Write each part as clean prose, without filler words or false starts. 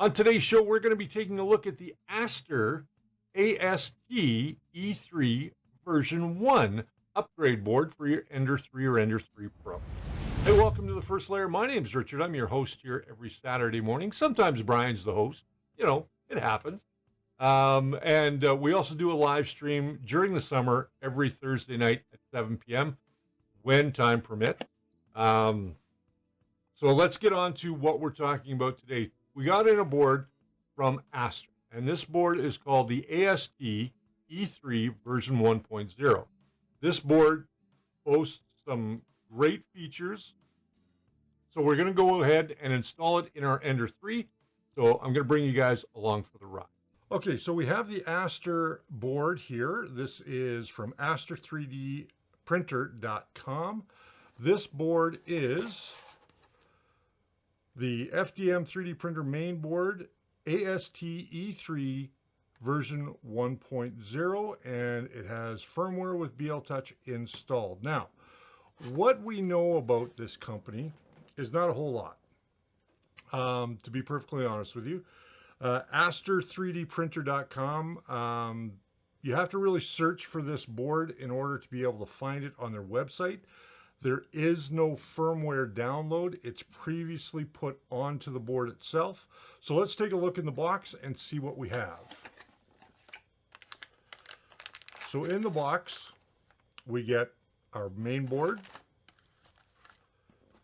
On today's show, we're going to be taking a look at the Aster AST E3 V1.0 upgrade board for your Ender 3 or Ender 3 Pro. Hey, welcome to the First Layer. My name's Richard. I'm your host here every Saturday morning. Sometimes Brian's the host. You know, it happens. We also do a live stream during the summer every Thursday night at 7 p.m. when time permits. So let's get on to what we're talking about today. We got in a board from Aster, and this board is called the AST E3 V1.0. This board boasts some great features. So we're going to go ahead and install it in our Ender 3. So I'm going to bring you guys along for the ride. Okay, so we have the Aster board here. This is from aster3dprinter.com. This board is the FDM 3D printer mainboard AST E3 V1.0, and it has firmware with BL Touch installed. Now, what we know about this company is not a whole lot, to be perfectly honest with you. Aster3dprinter.com, you have to really search for this board in order to be able to find it on their website. There is no firmware download. It's previously put onto the board itself. So let's take a look in the box and see what we have. So in the box, we get our main board,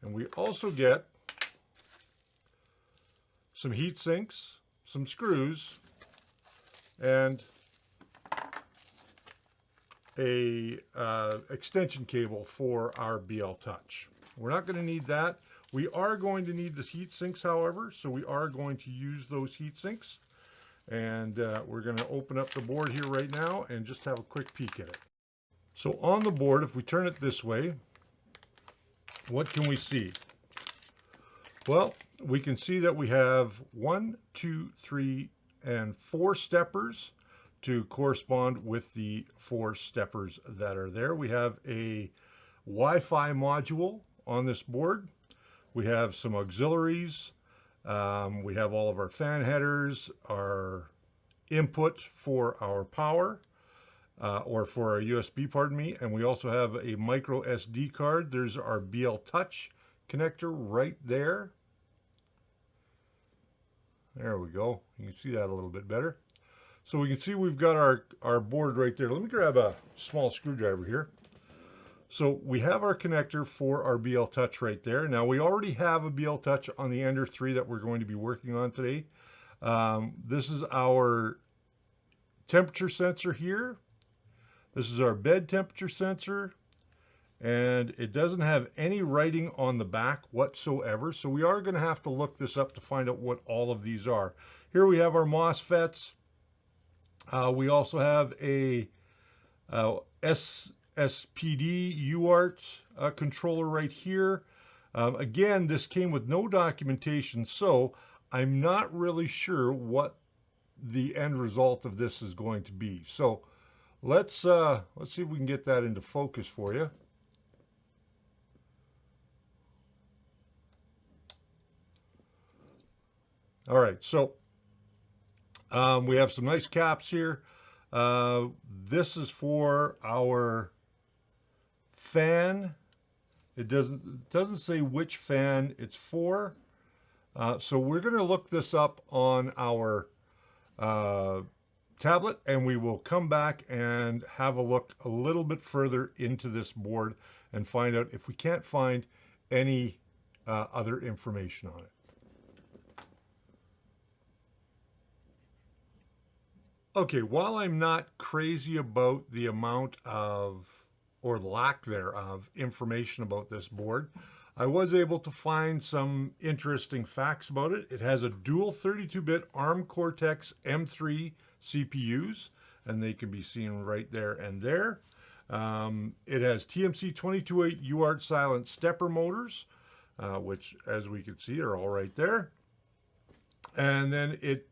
and we also get some heat sinks, some screws, and a extension cable for our BL Touch. We're not going to need that. We are going to need the heat sinks, however, so we are going to use those heat sinks. And we're going to open up the board here right now and just have a quick peek at it. So on the board, if we turn it this way, what can we see? Well, we can see that we have 1, 2, 3, and 4 steppers to correspond with the 4 steppers that are there. We have a Wi-Fi module on this board. We have some auxiliaries. We have all of our fan headers, our input for our power, or for our USB, pardon me. And we also have a micro SD card. There's our BL Touch connector right there. There we go. You can see that a little bit better. So we can see we've got our board right there. Let me grab a small screwdriver here. So we have our connector for our BL Touch right there. Now we already have a BL Touch on the Ender 3 that we're going to be working on today. This is our temperature sensor here. This is our bed temperature sensor. And it doesn't have any writing on the back whatsoever. So we are going to have to look this up to find out what all of these are. Here we have our MOSFETs. We also have a SPD UART controller right here. Again, this came with no documentation, so I'm not really sure what the end result of this is going to be. So let's see if we can get that into focus for you. All right, so we have some nice caps here. This is for our fan. It doesn't say which fan it's for. So we're going to look this up on our tablet, and we will come back and have a look a little bit further into this board and find out if we can't find any other information on it. Okay, while I'm not crazy about the amount of, or lack thereof, information about this board, I was able to find some interesting facts about it. It has a dual 32-bit ARM Cortex M3 CPUs, and they can be seen right there and there. It has TMC 22.8 UART silent stepper motors, which, as we can see, are all right there. And then it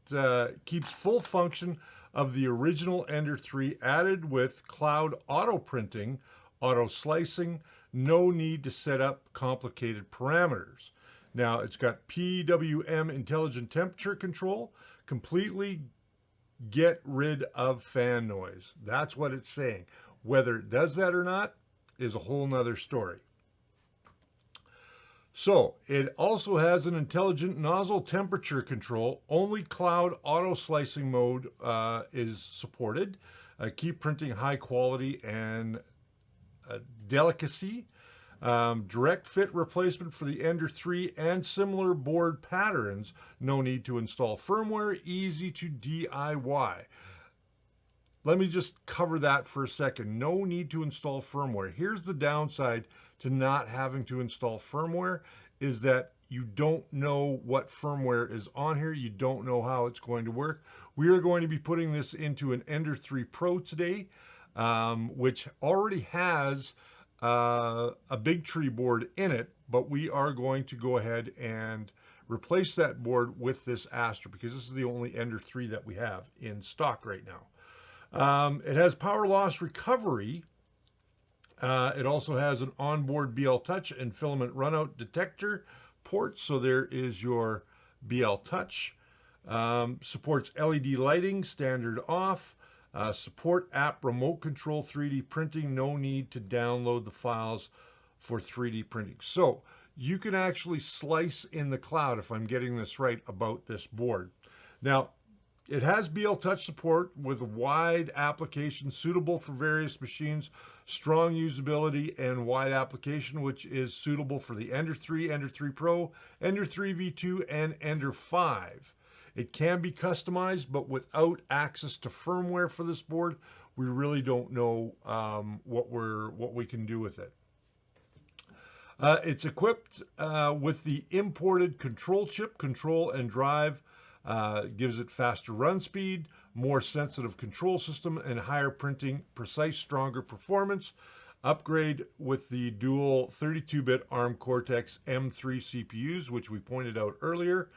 keeps full function of the original Ender 3 added with cloud auto printing, auto slicing, no need to set up complicated parameters. Now it's got PWM intelligent temperature control, completely get rid of fan noise. That's what it's saying. Whether it does that or not is a whole nother story. So it also has an intelligent nozzle temperature control. Only cloud auto slicing mode is supported. Keep printing high quality and delicacy. Direct fit replacement for the Ender 3 and similar board patterns. No need to install firmware. Easy to DIY. Let me just cover that for a second. No need to install firmware. Here's the downside to not having to install firmware is that you don't know what firmware is on here. You don't know how it's going to work. We are going to be putting this into an Ender 3 Pro today, which already has a big tree board in it, but we are going to go ahead and replace that board with this Aster because this is the only Ender 3 that we have in stock right now. It has power loss recovery. It also has an onboard BL Touch and filament runout detector ports. So there is your BL Touch. Supports LED lighting, standard off. Support app remote control 3D printing. No need to download the files for 3D printing. So you can actually slice in the cloud, if I'm getting this right about this board. Now, it has BL Touch support with wide application suitable for various machines, strong usability and wide application, which is suitable for the Ender 3, Ender 3 Pro, Ender 3 V2, and Ender 5. It can be customized, but without access to firmware for this board, we really don't know what we can do with it. It's equipped with the imported control chip, control and drive. Gives it faster run speed, more sensitive control system, and higher printing, precise, stronger performance. Upgrade with the dual 32-bit ARM Cortex M3 CPUs, which we pointed out earlier.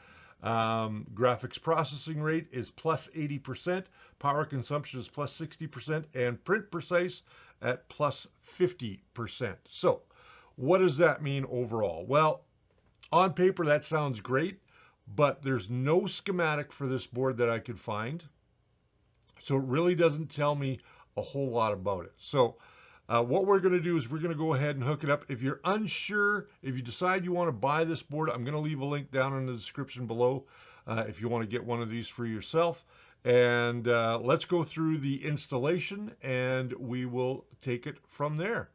Graphics processing rate is plus 80%, power consumption is plus 60%, and print precise at plus 50%. So, what does that mean overall? Well, on paper, that sounds great, but there's no schematic for this board that I could find. So it really doesn't tell me a whole lot about it. So what we're going to do is we're going to go ahead and hook it up. If you're unsure, if you decide you want to buy this board, I'm going to leave a link down in the description below if you want to get one of these for yourself. And let's go through the installation and we will take it from there.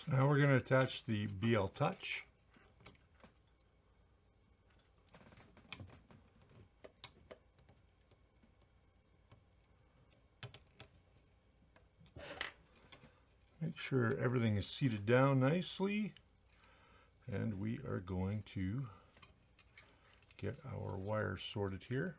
So now we're going to attach the BL Touch. Make sure everything is seated down nicely, and we are going to get our wires sorted here.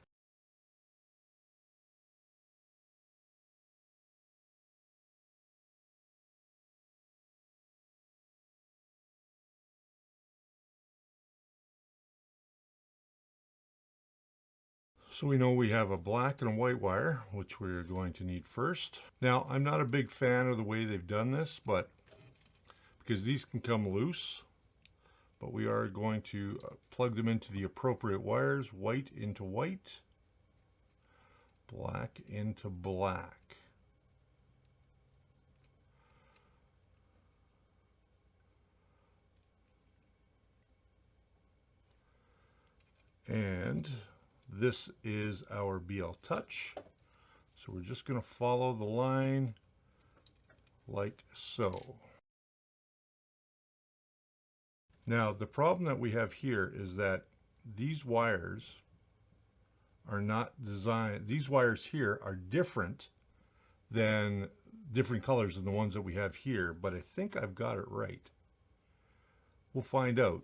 So we know we have a black and a white wire, which we're going to need first. Now, I'm not a big fan of the way they've done this, but because these can come loose, but we are going to plug them into the appropriate wires, white into white, black into black. And this is our BL Touch. So we're just going to follow the line like so. Now, the problem that we have here is that these wires are not designed, these wires here are different colors than the ones that we have here, but I think I've got it right. We'll find out.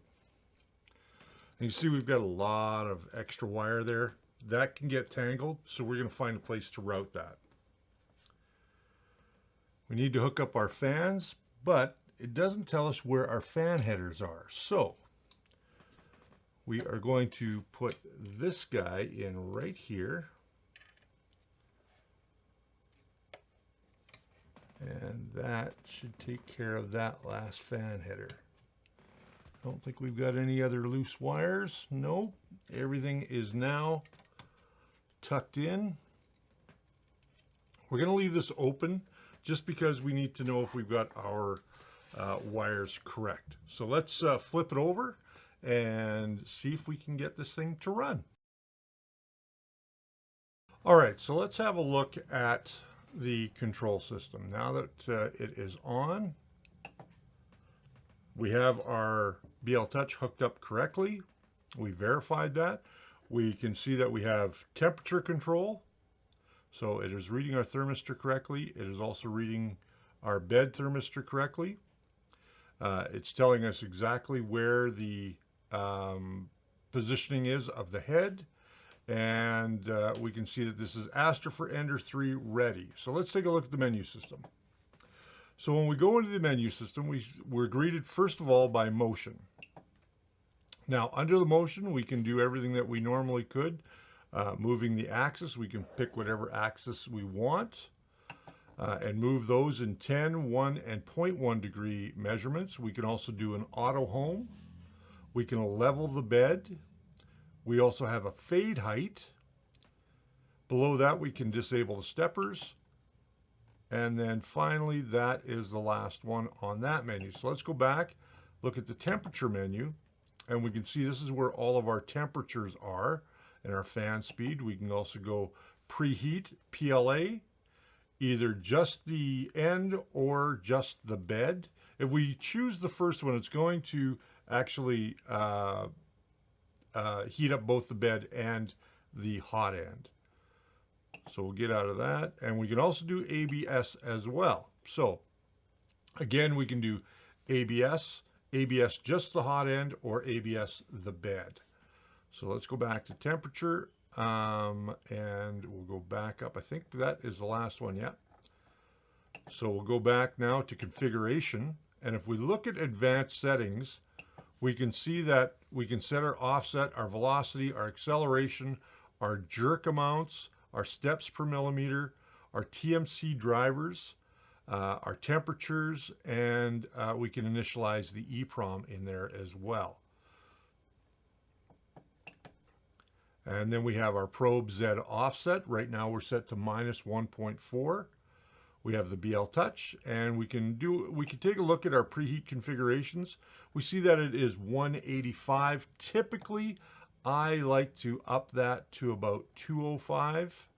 And you see we've got a lot of extra wire there. That can get tangled, so we're going to find a place to route that. We need to hook up our fans, but it doesn't tell us where our fan headers are. So we are going to put this guy in right here. And that should take care of that last fan header. I don't think we've got any other loose wires. No, everything is now tucked in. We're going to leave this open just because we need to know if we've got our wires correct. So let's flip it over and see if we can get this thing to run. All right, so let's have a look at the control system. Now that it is on, we have our BL Touch hooked up correctly. We verified that. We can see that we have temperature control. So it is reading our thermistor correctly. It is also reading our bed thermistor correctly. It's telling us exactly where the positioning is of the head. And we can see that this is Aster for Ender 3 ready. So let's take a look at the menu system. So when we go into the menu system, we're greeted first of all by motion. Now under the motion, we can do everything that we normally could. Moving the axis, we can pick whatever axis we want and move those in 10, 1, and 0.1 degree measurements. We can also do an auto home. We can level the bed. We also have a fade height. Below that, we can disable the steppers. And then finally, that is the last one on that menu. So let's go back, look at the temperature menu, and we can see this is where all of our temperatures are and our fan speed. We can also go preheat, PLA, either just the end or just the bed. If we choose the first one, it's going to actually heat up both the bed and the hot end. So we'll get out of that. And we can also do ABS as well. So again, we can do ABS just the hot end, or ABS the bed. So let's go back to temperature and we'll go back up. I think that is the last one, yeah. So we'll go back now to configuration. And if we look at advanced settings, we can see that we can set our offset, our velocity, our acceleration, our jerk amounts, our steps per millimeter, our TMC drivers, our temperatures, and we can initialize the EEPROM in there as well. And then we have our probe Z offset. Right now we're set to -1.4. We have the BL Touch, and we can take a look at our preheat configurations. We see that it is 185. Typically, I like to up that to about 205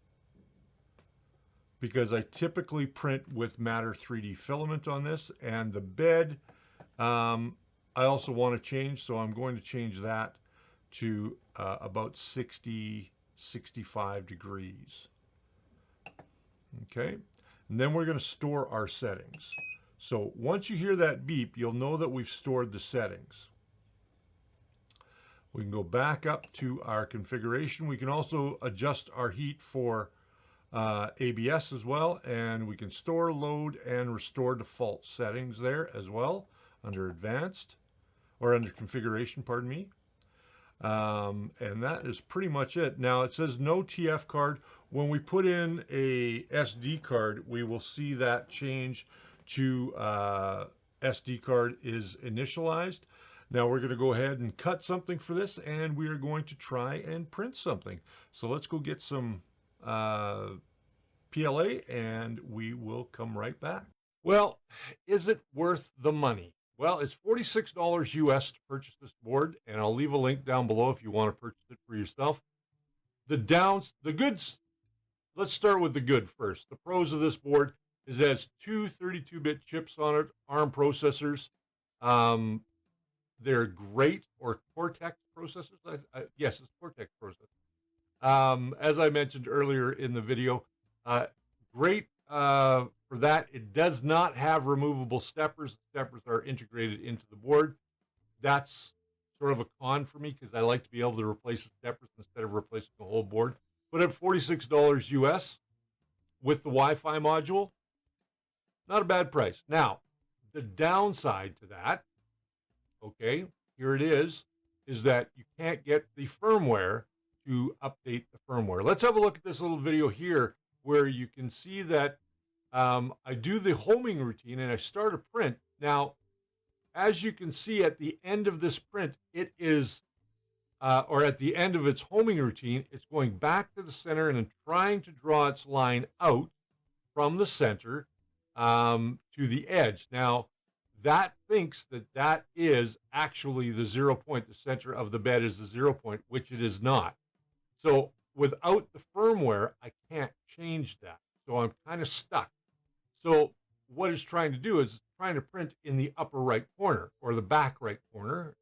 because I typically print with Matter 3D filament on this, and the bed I also want to change, so I'm going to change that to about 60, 65 degrees. Okay, and then we're going to store our settings. So once you hear that beep, you'll know that we've stored the settings. We can go back up to our configuration. We can also adjust our heat for ABS as well, and we can store, load, and restore default settings there as well under advanced, or under configuration, pardon me. And that is pretty much it. Now it says no TF card. When we put in a SD card, we will see that change to SD card is initialized. Now we're going to go ahead and cut something for this, and we are going to try and print something. So let's go get some PLA, and we will come right back. Well, is it worth the money? Well, it's $46 US to purchase this board, and I'll leave a link down below if you want to purchase it for yourself. The goods, let's start with the good first. The pros of this board is it has two 32-bit chips on it, ARM processors. They're great, or Cortex processors. Yes, it's Cortex processors. As I mentioned earlier in the video, great for that. It does not have removable steppers. Steppers are integrated into the board. That's sort of a con for me because I like to be able to replace the steppers instead of replacing the whole board. But at $46 US with the Wi-Fi module, not a bad price. Now, the downside to that, okay, here it is that you can't get the firmware to update the firmware. Let's have a look at this little video here where you can see that I do the homing routine and I start a print. Now, as you can see at the end of this print, it is, or at the end of its homing routine, it's going back to the center and trying to draw its line out from the center to the edge. Now, that thinks that that is actually the 0 point. The center of the bed is the 0 point, which it is not. So without the firmware, I can't change that. So I'm kind of stuck. So what it's trying to do is it's trying to print in the upper right corner or the back right corner,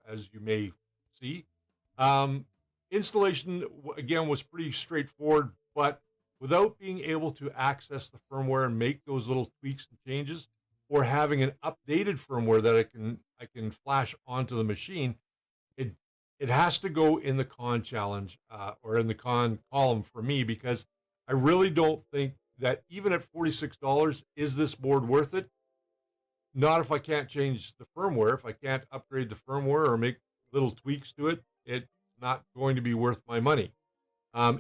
as you may see. Installation, again, was pretty straightforward, but without being able to access the firmware and make those little tweaks and changes, or having an updated firmware that I can flash onto the machine, it has to go in the con challenge or in the con column for me, because I really don't think that even at $46, is this board worth it? Not if I can't change the firmware. If I can't upgrade the firmware or make little tweaks to it, it's not going to be worth my money.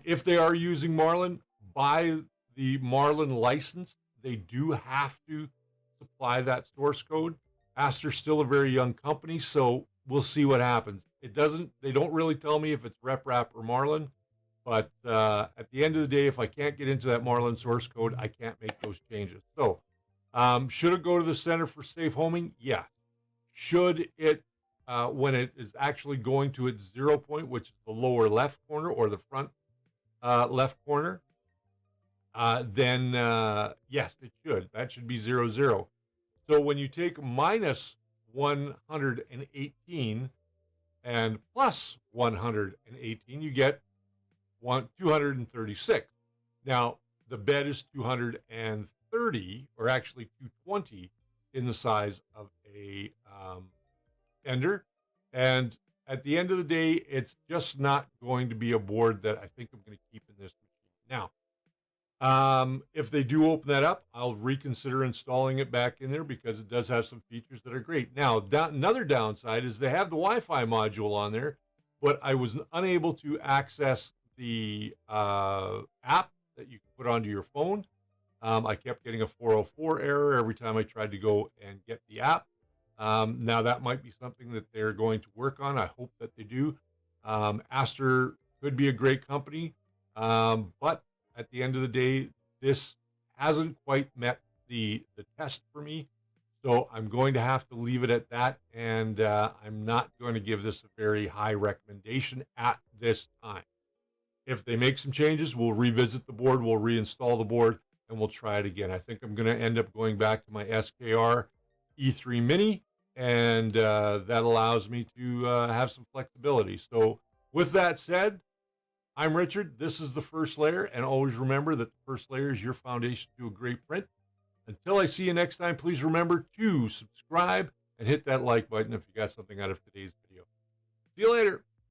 If they are using Marlin, buy the Marlin license. They do have to supply that source code. Aster's still a very young company, so we'll see what happens. They don't really tell me if it's RepRap or Marlin, but at the end of the day, if I can't get into that Marlin source code, I can't make those changes. So should it go to the center for safe homing? Yeah. Should it, when it is actually going to its 0 point, which is the lower left corner or the front left corner, then yes, it should. That should be 0, 0. So when you take minus 118 and plus 118, you get 236. Now, the bed is 230, or actually 220 in the size of a Ender. And at the end of the day, it's just not going to be a board that I think I'm going to keep in this machine. Now, if they do open that up, I'll reconsider installing it back in there because it does have some features that are great. Now, another downside is they have the Wi-Fi module on there, but I was unable to access the app that you can put onto your phone. I kept getting a 404 error every time I tried to go and get the app. Now, that might be something that they're going to work on. I hope that they do. Aster could be a great company, but at the end of the day, this hasn't quite met the test for me. So I'm going to have to leave it at that. And I'm not going to give this a very high recommendation at this time. If they make some changes, we'll revisit the board, we'll reinstall the board, and we'll try it again. I think I'm going to end up going back to my SKR E3 Mini and that allows me to have some flexibility. So with that said, I'm Richard. This is the First Layer, and always remember that the First Layer is your foundation to a great print. Until I see you next time, please remember to subscribe and hit that like button if you got something out of today's video. See you later.